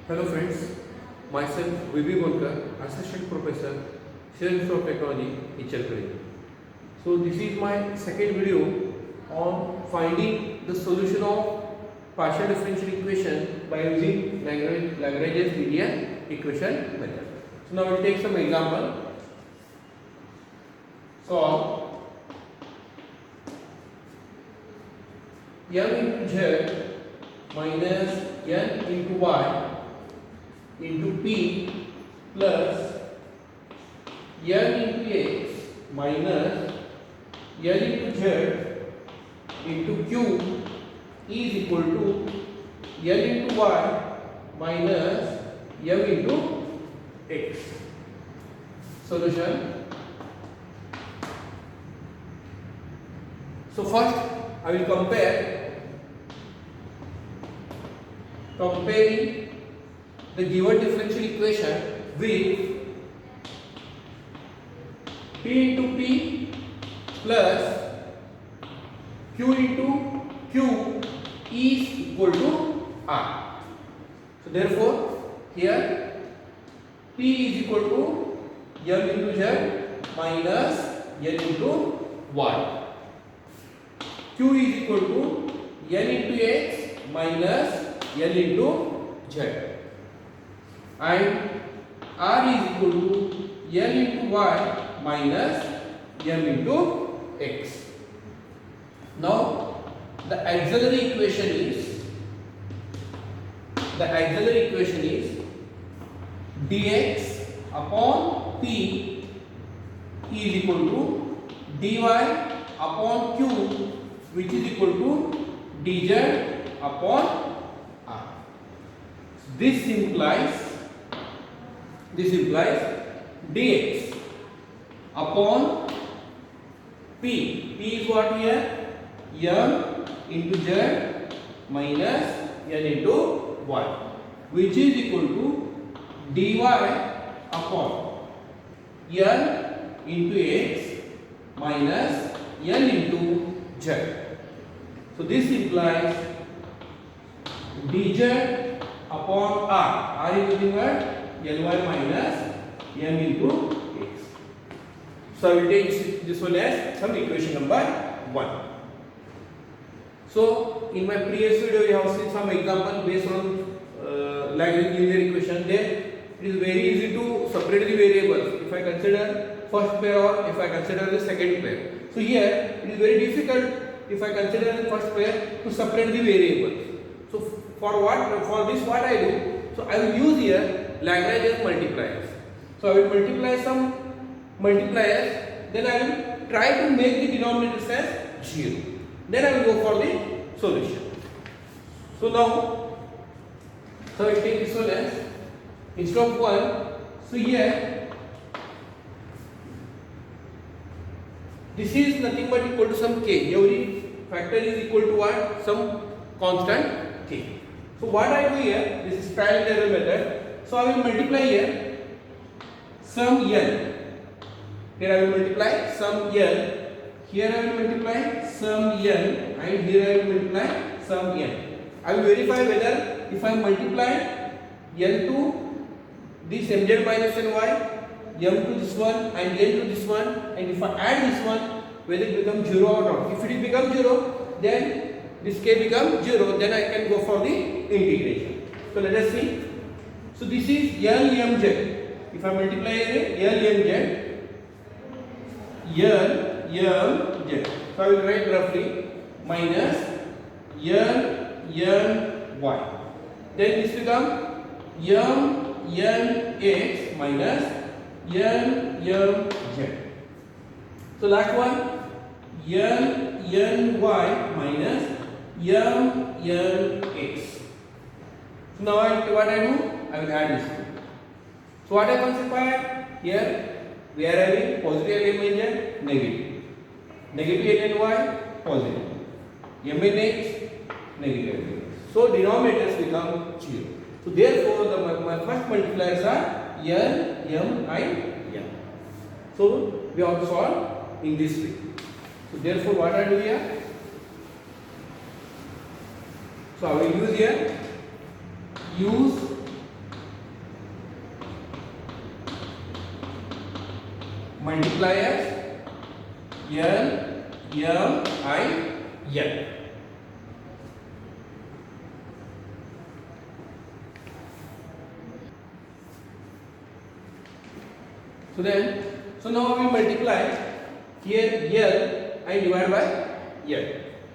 Hello friends, myself VB Bonkar, Assistant Professor, Science of Technology, Ichalkari. So this is my second video on finding the solution of partial differential equation by using Lagrange's linear equation method. So now we'll take some example. So m into z minus n into y into p plus n into x minus n into z into q is equal to n into y minus m into x. Solution. So first I will comparing the given differential equation with p into p plus q into q is equal to r. So therefore here p is equal to m into z minus n into y. Q is equal to n into x minus n into z. And r is equal to n into y minus m into x. Now the auxiliary equation is dx upon p is equal to dy upon q, which is equal to dz upon r. This implies dx upon p. P is what here? M into z minus n into y, which is equal to dy upon n into x minus n into z. So this implies dz upon r. R is nothing but ly minus m into x. So I will take this one as some equation number 1. So in my previous video you have seen some example based on Lagrange linear equation. There it is very easy to separate the variables if I consider first pair or if I consider the second pair. So here it is very difficult if I consider the first pair to separate the variables. So for this what I do? So I will use here Lagrange's multipliers. So I will multiply some multipliers, then I will try to make the denominators as 0. Then I will go for the solution. So now, I take this one as instead of 1. So here this is nothing but equal to some k. Every factor is equal to what? Some constant k. So what I do here, this is trial and error method. So I will multiply here some n. Here I will multiply some n. Here I will multiply some n, and here I will multiply some n. I will verify whether if I multiply n to this mz minus ny, m to this one, and n to this one, and if I add this one, whether it becomes 0 or not. If it becomes 0, then this k becomes 0, then I can go for the integration. So let us see. So this is L mz. If I multiply L mz, so I will write roughly minus y. Then this become x minus z. So last one y minus x. So now what I do? I will add this two. So what happens if I here we are having positive element, negative. Negative element y, positive. Mn x, negative. So denominators become 0. So therefore my first multipliers are n, m, and n. So we have to solve in this way. So therefore what I do here? So I will use here use multipliers n m I n. So now we multiply here L and divide by L.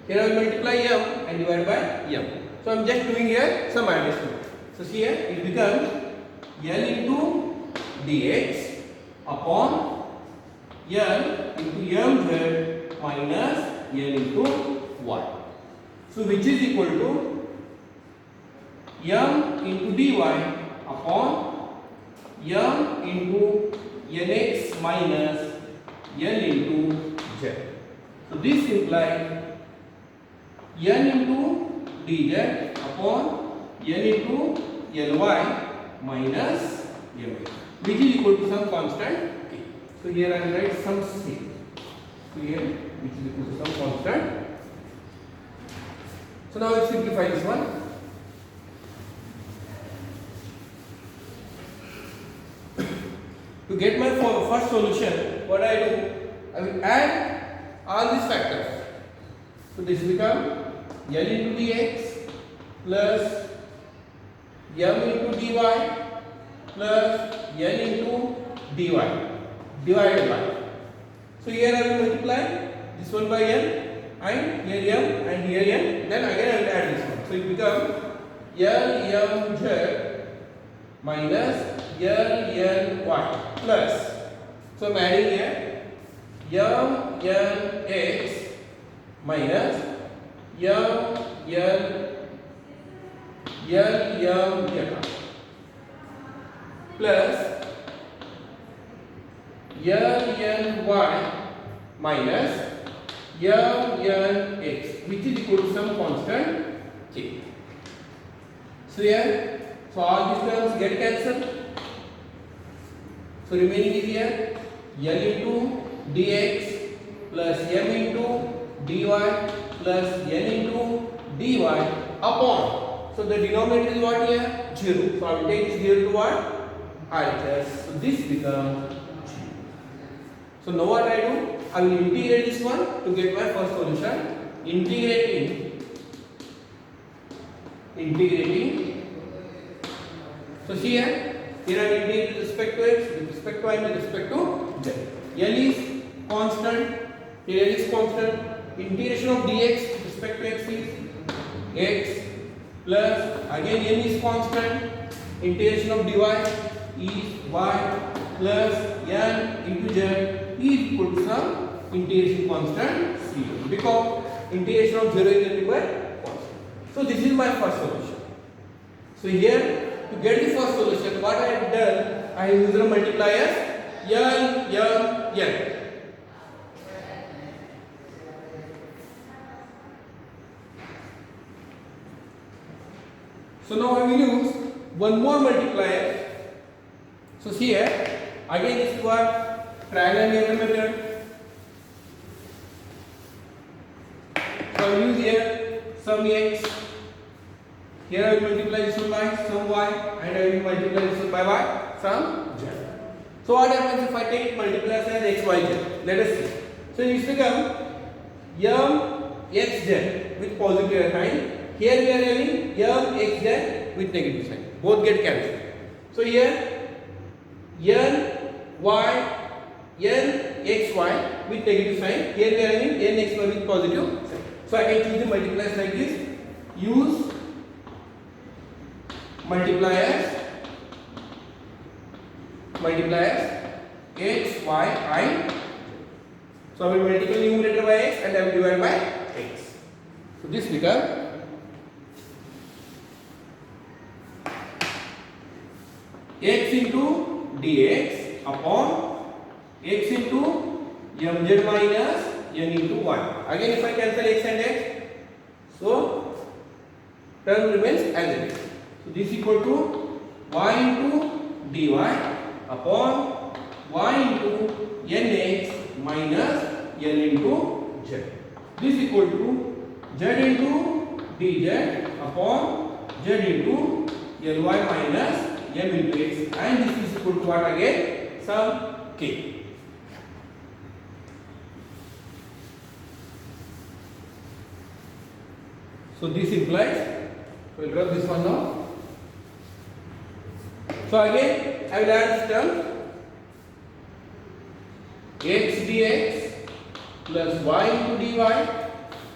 Here I will multiply M and divide by M. So I am just doing here some addition. So see here it becomes L into dx upon L into mz minus L into y. So which is equal to m into dy upon m into nx minus n into z. So this implies n into dz upon n into ly minus my, which is equal to some constant k. So here I will write some c. So here which is equal to some constant. So now let's simplify this one. To get my first solution, what I do, I will add all these factors. So this become L into dx plus m into dy plus n into dy divided by. So here I will multiply this one by n and here m and here n. Then again I will add this one. So it becomes L m z minus L n y plus. So I am adding here m n x minus m n plus n y minus n x, which is equal to some constant k. So here, so all these terms get cancelled. So remaining is here L into dx plus m into dy plus n into dy upon. So the denominator is what here? 0. So I will take 0 to what? RHS. So this becomes 0. So now what I do? I will integrate this one to get my first solution. Integrating. So see here I will integrate with respect to x, with respect to y, with respect to z. L is constant. Here L is constant. Integration of dx with respect to x is x plus again n is constant. Integration of dy is y plus n into z is equal to some integration constant 0, because integration of 0 is nothing but constant. So this is my first solution. So here to get the first solution, what I have done, I have used the multipliers n. So now I will use one more multiplier. So see here, again this is what? Triangle mirror method. So I will use here some x. Here I will multiply this one by some y, and I will multiply this one by y, some z. So what happens if I take multipliers as x, y, z? Let us see. So it becomes m x z with positive sign. Here we are having m x z with negative sign. Both get cancelled. So here n x y with negative sign. Here we are having n x y with positive sign. So I can choose the multipliers like this. Use multipliers x, y, I. So I will multiply numerator by x and I will divide by x. So this becomes x into dx upon x into mz minus n into y. Again if I cancel x and x, so term remains as it is. So this is equal to y into dy upon y into nx minus n into z. This is equal to z into dz upon z into ly minus m into x, and this is equal to what again? Some k. So this implies, we'll rub this one now. So again I will add this term x dx plus y into dy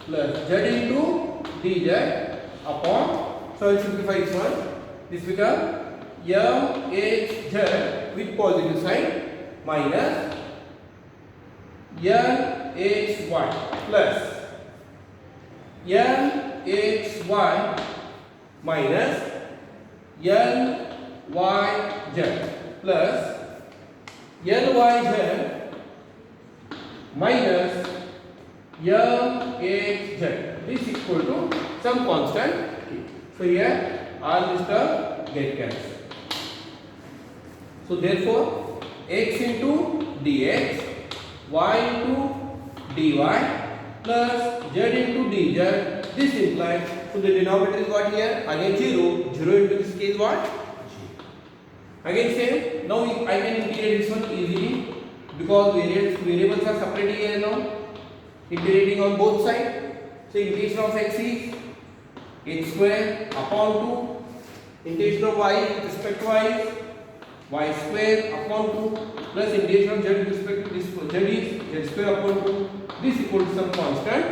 plus z into dz upon, so I will simplify this one. This become mhz with positive sign minus nxy plus nxy minus nyz plus nyz minus mhz. This is equal to some constant k. So here all this term get cancelled. So therefore x into dx, y into dy plus z into dz, this implies, so the denominator is what here? Again 0 into this case what? G. Again same, now I can integrate this one easily because variables are separate here now, integrating on both sides. So integration of x is x square upon 2, integration of y with respect to y square upon 2 plus integration of z with respect to this z is z square upon 2. This equal to some constant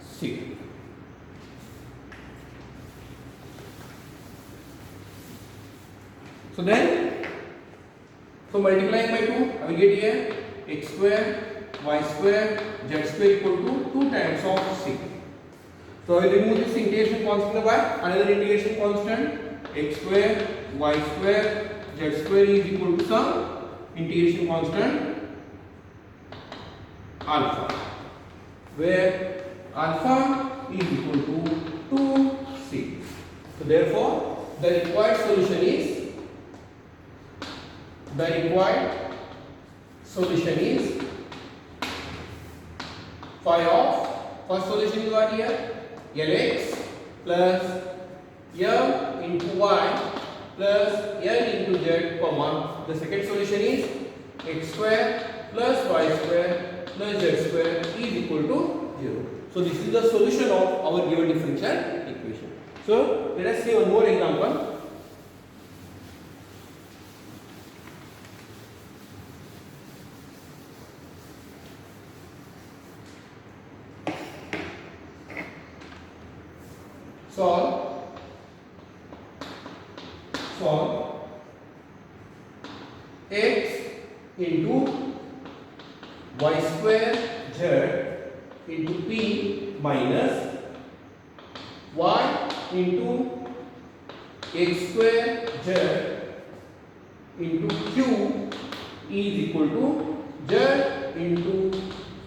c. So then, so multiplying by 2, I will get here x square y square z square equal to 2 times of c. So I will remove this integration constant by another integration constant x square y square z square is equal to some integration constant alpha, where alpha is equal to 2c. So therefore the required solution is phi of, first solution is what here? Lx plus m into y plus l into z, comma. The second solution is x square plus y square plus z square is equal to 0. So this is the solution of our given differential equation. So let us see one more example. Solve x into y square z into p minus y into x square z into q is equal to z into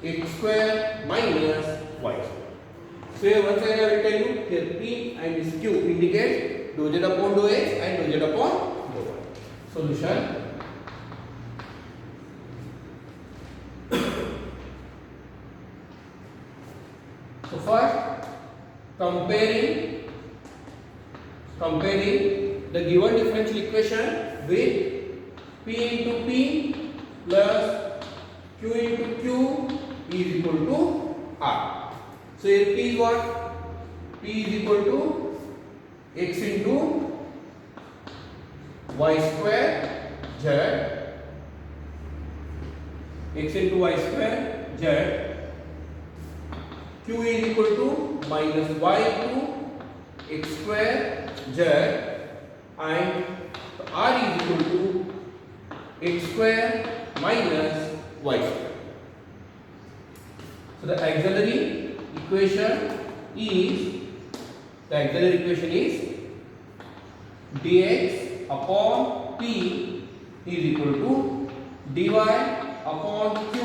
x square minus y square. So here once again I will tell you, here p and this q indicate dou z upon dou x and dou z upon dou y. Solution. So first comparing the given differential equation with p into p plus q into q is equal to r. So here p is what? P is equal to x into y square z, x into y square z, q is equal to minus y into x square z, and r is equal to x square minus y square. So the auxiliary equation is dx upon p is equal to dy upon q,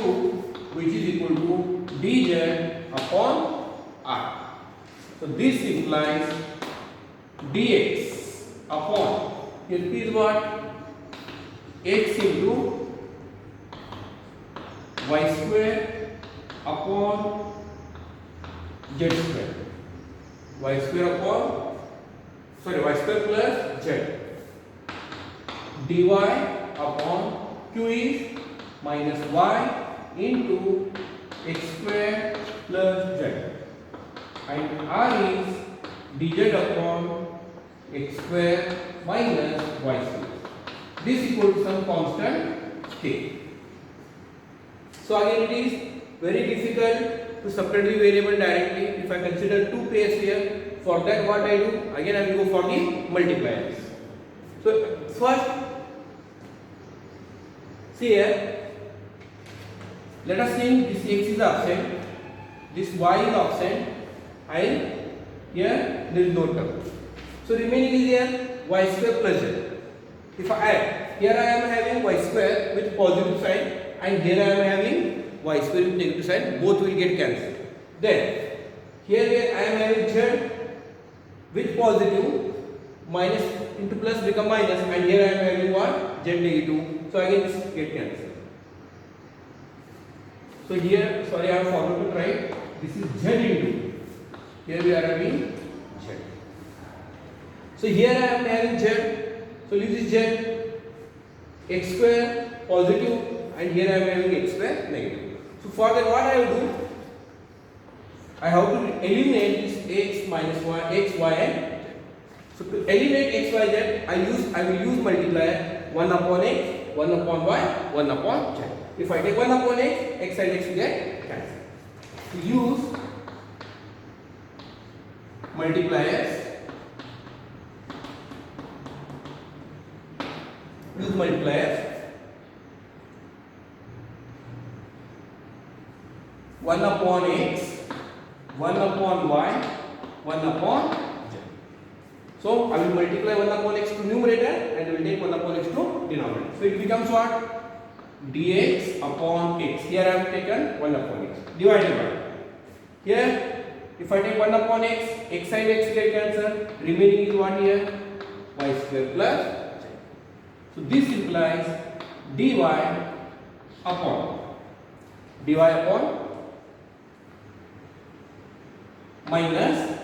which is equal to dz upon r. So this implies dx upon, here p is what? X into y square upon z square, y square plus z, dy upon q is minus y into x square plus z, and r is dz upon x square minus y square. This equal to some constant k. So again it is very difficult to separate the variable directly. If I consider two pairs here, for that what I do? Again I will go for the multipliers. So first, see here, let us think this x is absent, this y is absent, and here there is no term. So remaining is here y square plus z. If I add, here I am having y square with positive sign, and here I am having y square with negative sign, both will get cancelled. Then here I am having z with positive, minus into plus become minus, and here I am having what? Z negative. So again this get cancelled. So here, sorry, I have forgot to write. This is z into. Here we are having z. So here I am having z. So leave this z. X square positive, and here I am having x square negative. So for that, what I will do? I have to eliminate this x minus y, x, y, and z. So to eliminate x, y, z, I will use multiplier 1 upon x, 1 upon y, 1 upon z. If I take 1 upon x, x and x will get cancelled. To use multipliers, use multipliers 1 upon x, 1 upon y, 1 upon z. So I will multiply 1 upon x to numerator and I will take 1 upon x to denominator. So it becomes what? Dx upon x. Here I have taken 1 upon x divided by. Here if I take 1 upon x, x and x get cancelled. Remaining is what here? Y square plus z. So this implies dy upon minus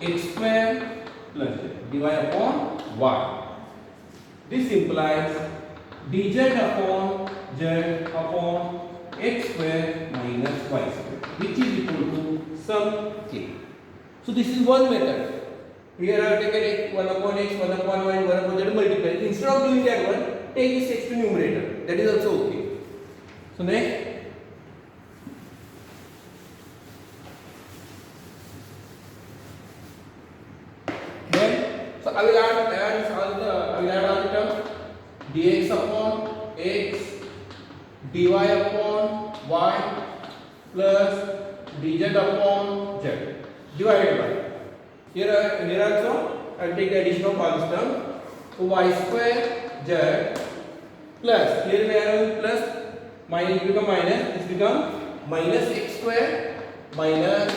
x square plus z, dy upon y. This implies dz upon z upon x square minus y square, which is equal to sum k. So this is one method. Here I have taken 1 upon x, 1 upon y, 1 upon z multiply. Instead of doing that one, take this x to numerator. That is also okay. So next, I will add all the terms. Dx upon x, dy upon y plus dz upon z divided by. Here also I will take the addition of all this term. So y square z plus, here we are having plus, minus become minus, this become minus x square minus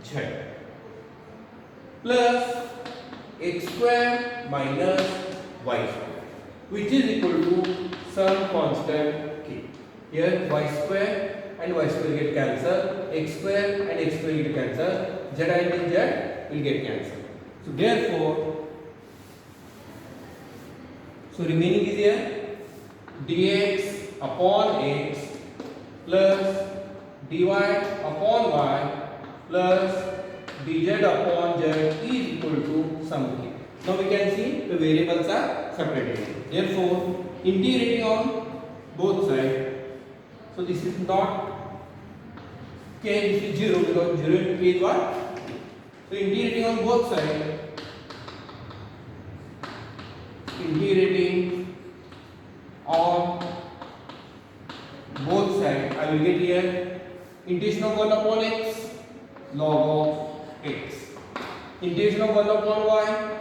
z plus x square minus y square, which is equal to some constant k. Here y square and y square get cancelled, x square and x square get cancelled, z and z will get cancelled. So therefore, so remaining is here dx upon x plus dy upon y plus dz upon z is equal to sum k. Now we can see the variables are separated. Therefore, integrating on both sides. So this is not k, this is 0 because 0 into k is what? So integrating on both sides. Integrating on both sides, I will get here integration of 1 upon x log of x, integration of 1 upon y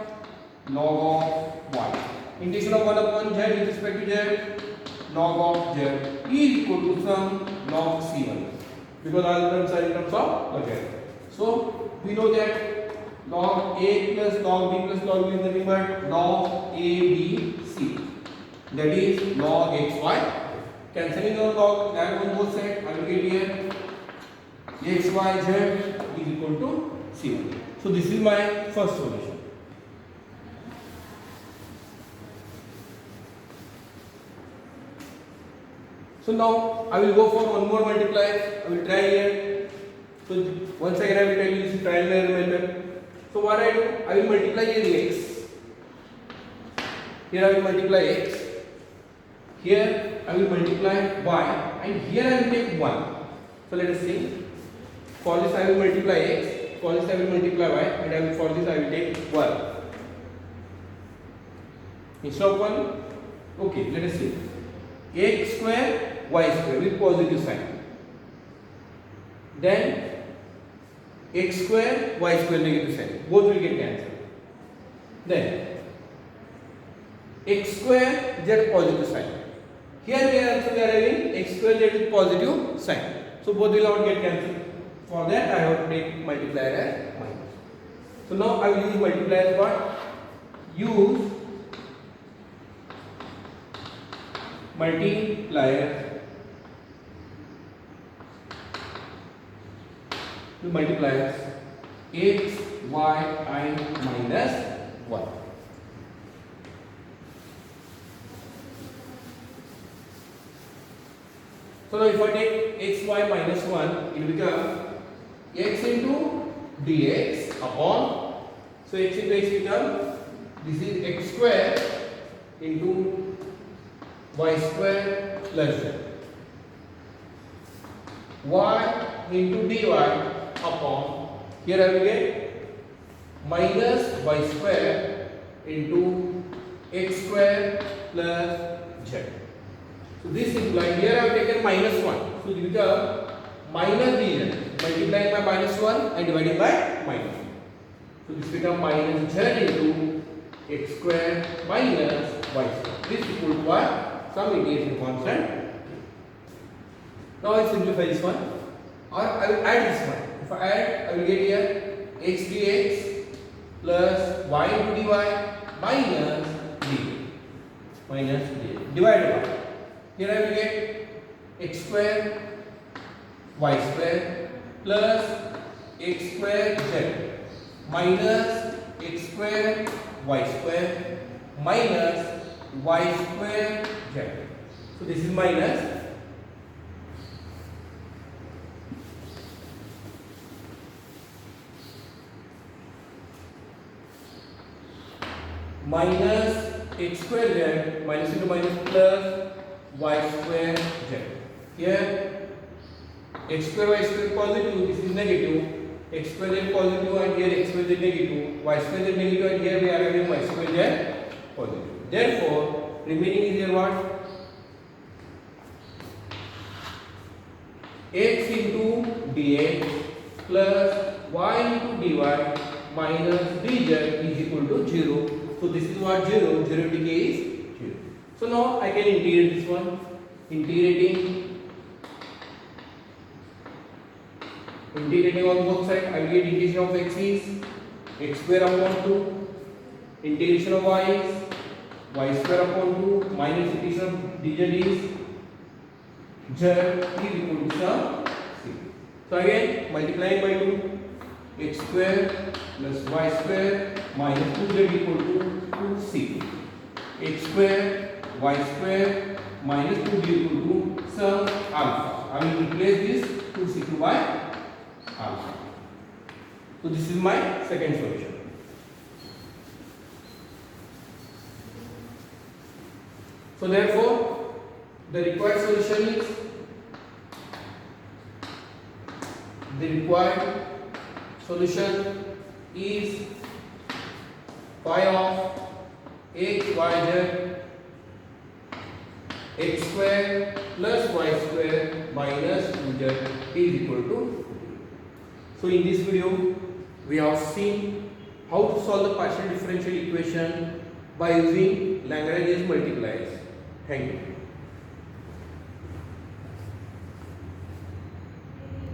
log of y, integration of 1 upon z with respect to z log of z is equal to some log c1, because all terms are in terms of logarithm. So we know that log a plus log b plus log b is nothing but log a b c, that is log x y. Cancelling the log on both sides, I will get here x y z is equal to c1. So this is my first solution. So now I will go for one more multiplier. I will try here. So once again I will tell you this trial and error method. So what I do, I will multiply here x. Here I will multiply x. Here I will multiply y, and here I will take 1. So let us see. For this I will multiply x. For this I will multiply y, and for this I will take 1. Instead of 1, okay, let us see. X square, y square with positive sign. Then x square, y square negative sign. Both will get cancelled. Then x square z positive sign. Here we are also having x square z with positive sign. So both will not get cancelled. For that I have to take multiplier as minus. So now I will use multiplier as what? Use multiplier to multipliers x, y, and minus 1. So now if I take x, y minus 1, it will become x into dx upon, so x into x become, this is x square into y square plus z. Y into dy upon, here I will get minus y square into x square plus z. So this implies, here I have taken minus 1. So it becomes minus dz, multiplying by minus 1 and dividing by minus 1. So this becomes minus z into x square minus y square. This is equal to what? Some integration constant. Now I simplify this one, or I will add this one. If I add, I will get here x dx plus y into dy minus d divided by, here I will get x square y square plus x square z minus x square y square minus y square z. So this is minus x square z minus into minus plus y square z. Here x square y square positive, this is negative, x square z positive, and here x square z negative, y square z negative, and here we are having y square z positive. Therefore, remaining is here what? X into dx plus y into dy minus dz is equal to 0. So this is what 0, 0 into k is 0. So now I can integrate this one. Integrating on both sides, I will get integration of x is x square upon 2, integration of y is y square upon 2, minus integration of dz is z is equal to some c. So again multiplying by 2, x square plus y square minus 2z equal to 2c. X square y square minus 2z equal to some alpha. I will replace this 2c by alpha. So this is my second solution. So therefore, the required solution is phi of x y z x square plus y square minus 2z is equal to 2. So in this video, we have seen how to solve the partial differential equation by using Lagrange's multipliers. Thank you.